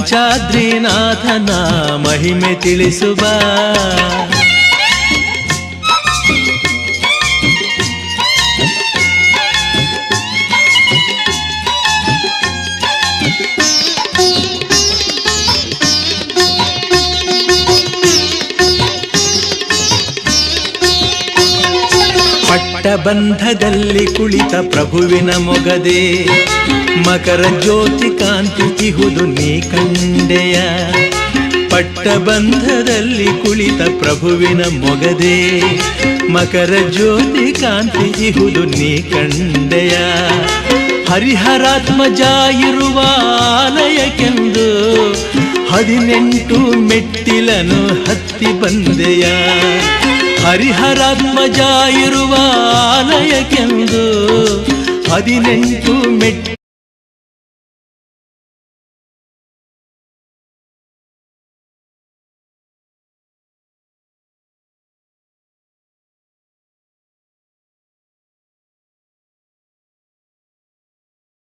ಪಂಚಾದ್ರಿನಾಥನ ಮಹಿಮೆ ತಿಳಿಸುವ. ಪಟ್ಟಬಂಧದಲ್ಲಿ ಕುಳಿತ ಪ್ರಭುವಿನ ಮೊಗದೆ ಮಕರ ಜ್ಯೋತಿ ಕಾಂತಿ ಇಹುದು ನೀ ಕಂಡೆಯ. ಪಟ್ಟಬಂಧದಲ್ಲಿ ಕುಳಿತ ಪ್ರಭುವಿನ ಮೊಗದೆ ಮಕರ ಜ್ಯೋತಿ ಕಾಂತಿ ಇಹುದು ನೀ ಕಂಡೆಯ. ಹರಿಹರಾತ್ಮಜ ಇರುವ ಆಲಯಕ್ಕೆಂದು 18 ಮೆಟ್ಟಿಲನು ಹತ್ತಿ ಬಂದೆಯ. ಹರಿಹರಾತ್ಮಜ ಇರುವ ಆಲಯಕ್ಕೆಂದು 18 ಮೆಟ್ಟಿಲನು